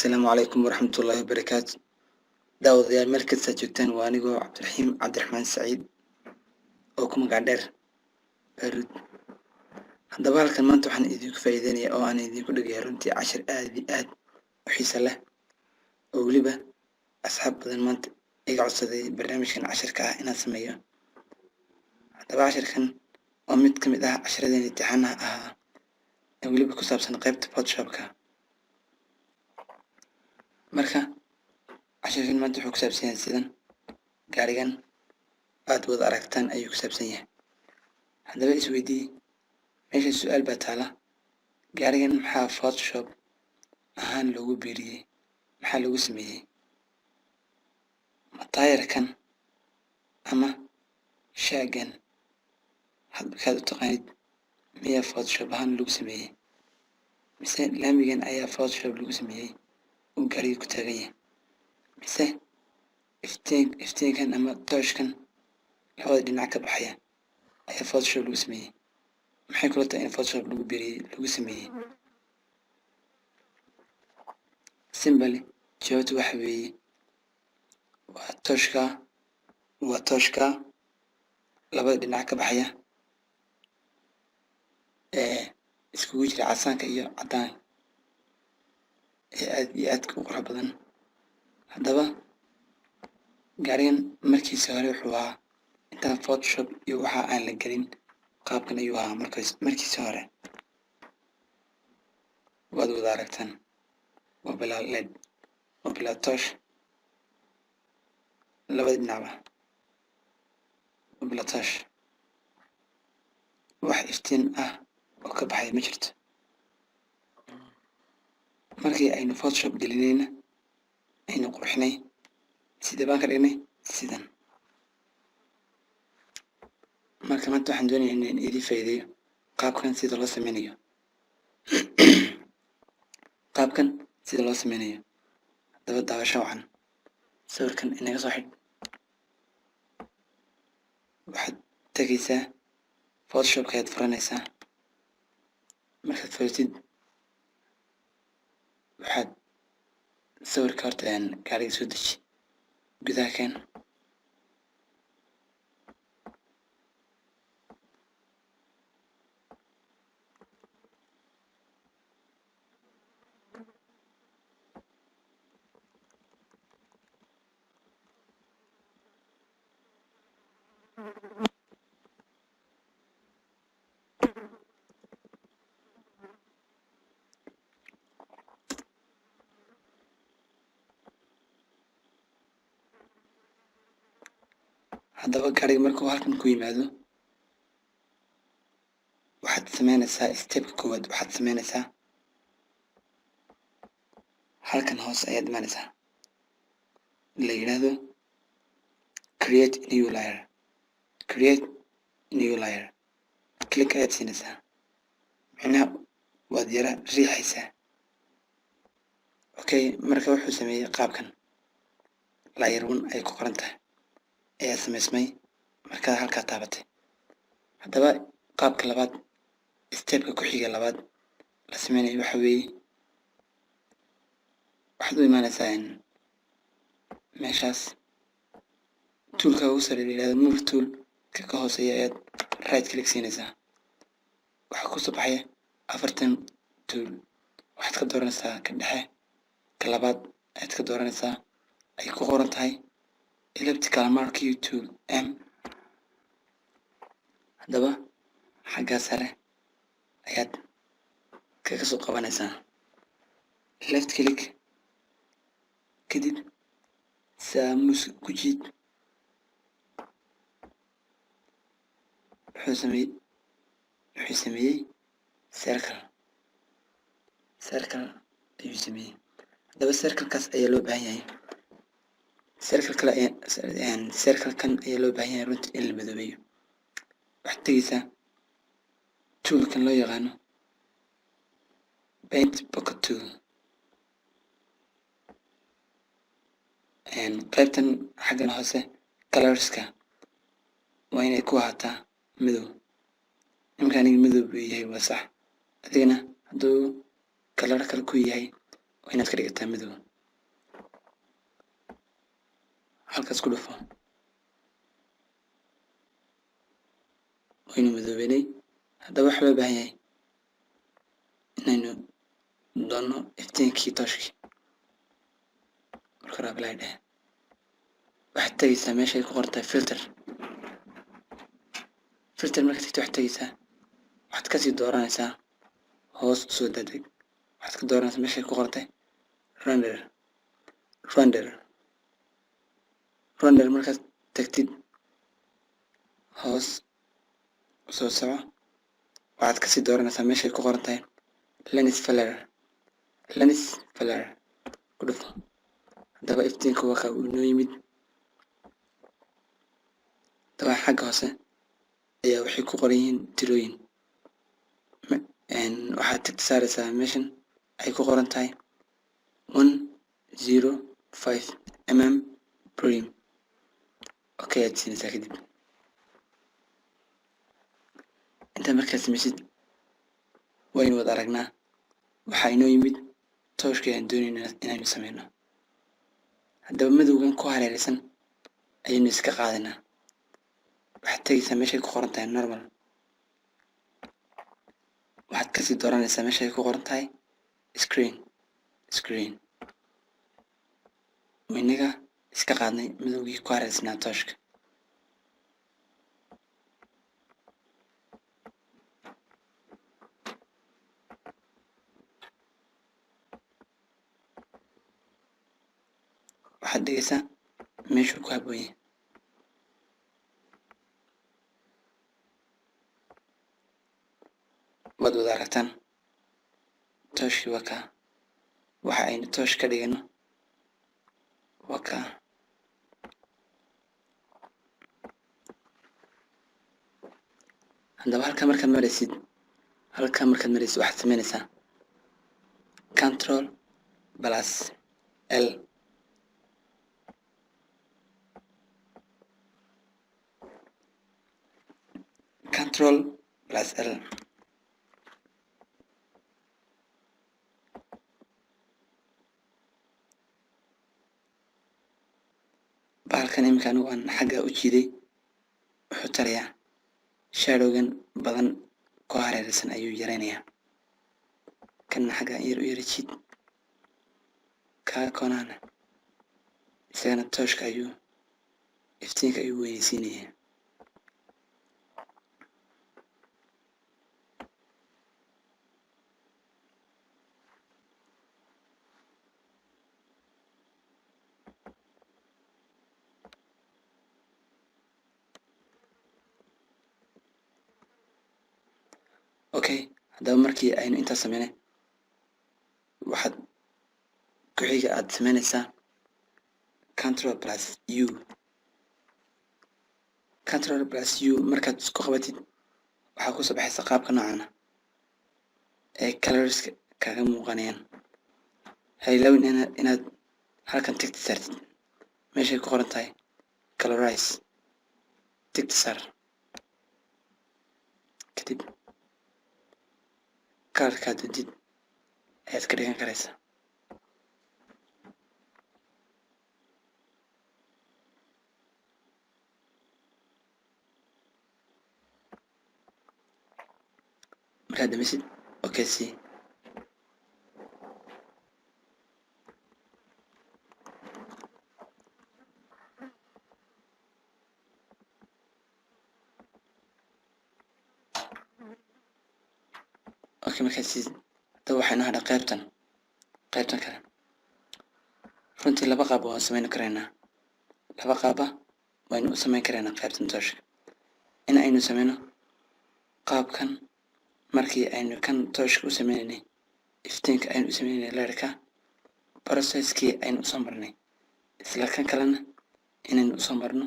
السلام عليكم ورحمة الله وبركاته. داودyaal meel kasta joogtaan waa anigoo cabdiraxiim cabdiraxmaan saciid oo ku magac dheer Baaruud. Haddaba halkan maanta waxaan idinku faa'iideynaya oo aan idinku dhigaya runtii cashir aad iyo aad u xiiso leh oo weliba asxaab badan maanta iga codsaday barnaamijkan cashirka ah inaan sameeyo. Haddaba cashirkan waa mid ka mid ah cashiradeen imtixaanaha ahaa ee weliba ku saabsan qaybta Photoshopka. Marka cashirkan maanta wuxuu ku saabsan yahay sidan gaarigan aad wada aragtaan ayuu ku saabsan yahay. Haddaba isweydii meesha su'aal baa taala gaarigan maxaa Photoshop ahaan loogu biiriyey, maxaa lagu sameeyey, ma taayirkan ama shaagan hadkaad u taqaanid miyaa Photoshop ahaan lagu sameeyey, mise laamigan ayaa Photoshop lagu sameeyey uu gaariga ku taagan yahay, mise iftiinkan ama tooshkan labada dhinac ka baxaya ayaa Photoshop lagu sameeyey. Maxay kula tahay in Photoshop lagu biiriyey lagu sameeyey? Simply jawaabtu waxa weeye waa tooshka labada dhinac ka baxaya ee iskugu jira casaanka iyo cadaan ee aad iyo aadka u qurux badan. Haddaba gaarigan markiisa hore wuxuu ahaa intaan Photoshop iyo waxa aan la gelin qaabkan ayuu ahaa markiisa hore. Waad wada aragtaan waa bilaa LED, waa bilaa toosh labada dhinacba, waa bilaa toosh, wax iftiin ah oo ka baxaya ma jirto. Markii aynu Photoshop gelinayna aynu qurxinay sidee baan ka dhignay sidan. Marka maanta waxaan doonayaa inaan idin faa'iideeyo qaabkan sida loo sameynayo haddaba daawasho wacan. Sawirkan inaga soo xidh, waxaad tegaysaa Photoshopka ayaad furanaysaa. Markaad furatid waxaad sawirka horta gaariga soo deji, gudaha keen, haddaba gaariga markuu halkan ku yimaado waxaad sameynaysaa stepka koowaad. Waxaad sameynaysaa halkan hoose ayaad imaanaysaa la yidhaahdo create new layer, click ayaad siinaysaa, micnaha waad yara riixaysaa. Okay, marka wuxuu sameeyey qaabkan layer 1 ay ku qoran tahay ayaa samaysmay markaa halkaa taabatay. Haddaba qaabka labaad, stepka ku xiga labaad la sameynayo waxa weeye waxaad u imaanaysaa meeshaas toolka ugu sarreeya la yidhahdo move tool ka hooseeya ayaad right click siinaysaa. waxaa ku soo baxaya 4 tool. waxaad ka dooranaysaa ka dhexe, ka labaad ayaad ka dooranaysaa ay ku qoran tahay elliptical marquee tool M. haddaba xaggaa sare ayaad kaga soo qabanaysaa left click, kadib saamus ku jiid. wuxuu sameeyey circle ayuu sameeyey. haddaba circlekaas ayaa loo baahan yahay, circlekan ayaa loo baahan yahay runtii in la madoobeeyo. waxaad tegaysaa toolkan loo yaqaano paint bucket tool. qaybtan xaggan hoose colorska waa inay ku ahaataa madow. imika aniga madow buu yahay, waa sax. adigana hadduu kalar kale ku yahay وإناد كريقة مدو halkaas ku dhufo waynu madoobenay haddaba waxa loo baahan yahay inaynu doonno iftiinkii tooshkii marka hore apply dheh waxaad tegaysaa meeshay ku qortay filter markaad tagto waxaad tegaysaa waxaad kasii dooranaysaa hoos usoo dadeg waxaad ka dooranaysaa meeshay ku qortay render markaad tagtid hoos usoo soco waxaad kasii dooranaysaa meeshay ku qoran tahay lens flare ku dhufo haddaba iftiinka waxa uu inoo yimid haddaba xagga hoose ayaa waxay ku qoran yihiin tirooyin waxaad tigta saaraysaa meeshan ay ku qoran tahay 105 mm prim okay aad siinaysaa kadib inta markaad sameysid waynu wada aragnaa waxaa inoo yimid tooshkii aan doonayna inaynu sameyno haddaba madowgan ku hareeraysan ayaynu iska qaadanaa waxaad tegaysaa meeshay ku qoran tahay normal waxaad kasii dooranaysaa meeshay ku qoran tahay screen waynaga iska qaadnay madowgii ku hareeraysanaa tooshka waxaad dhigaysaa meeshuu ku habboon yahay waad wada aragtaan tooshkii waa kaa waxa aynu toosh ka dhigano waa kaa haddaba halkaa markaad maraysid waxaad sameynaysaa control plus L bahalkan iminka anigu aan xagga u jiiday wuxuu tarayaa shadowgan badan ku hareeraysan ayuu yaraynayaa kanna xagga yar u yara jiid kaa koonahana isagana tooshka ayuu iftiinka ayuu weynaysiinayaa okay haddaba markii aynu intaas sameynay waxaad ku xiga aad sameynaysaa control plus u markaad isku qabatid waxaa kusoo baxaysa qaabka noocana ee colorska kaga muuqanayaan haylawin inaad halkan tigta saartid meeshay ku qoran tahay colorize tigta saar kadib kalarkaad doontid ayaad ka dhigan karaysaa markaad dhamaysid okay see okay markaad siisid haddaba waxaynu hadha qaybtan kale runtii laba qaab waan samayn karaynaa waynu u samayn karaynaa qaybtan tooshka in aynu sameyno qaabkan markii aynu kan tooshka u sameynaynay iftiinka aynu u sameynaynay leerka processkii aynu usoo marnay isla kan kalena inaynu usoo marno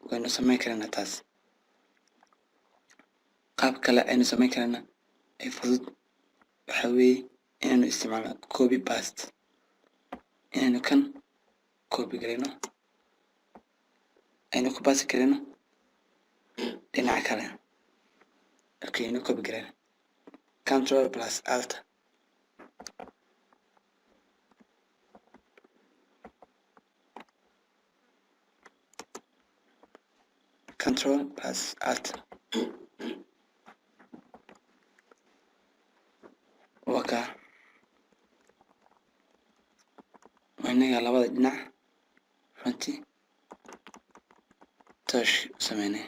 waynu samayn karaynaa taas qaab kale aynu samayn karaynaa ee fudud waxaa weeye inaynu isticmaalno copy paste inaynu kan copy garayno aynu ku baasi karayno dhinaca kale okay aynu copy garayno control plus alt control plus alt waka وإننا labada dhinac runtii touch sameynay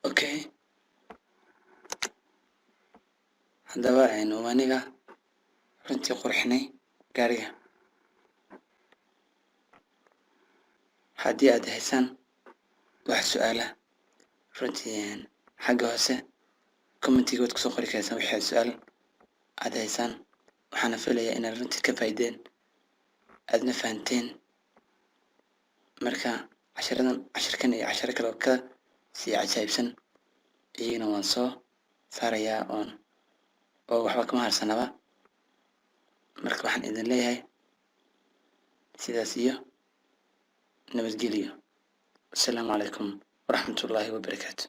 okay haddaba aynu aniga runtii qurxinay gaariga haddii aad haysaan wax su'aala runtii xagga hoose commentiga waad kusoo qori kaysaan wixii su'aal aad haysaan waxaana filayaa inaad runtii ka faa'iideen aadna fahanteen marka cashirkan iyo casharo kale oo ka sii cajaa'ibsan iyagana waan soo saarayaa oo waxba kama harsanaba marka waxaan idin leeyahay sidaas iyo nabadgelyo. Assalaamu calaykum waraxmatullaahi wabarakaatu.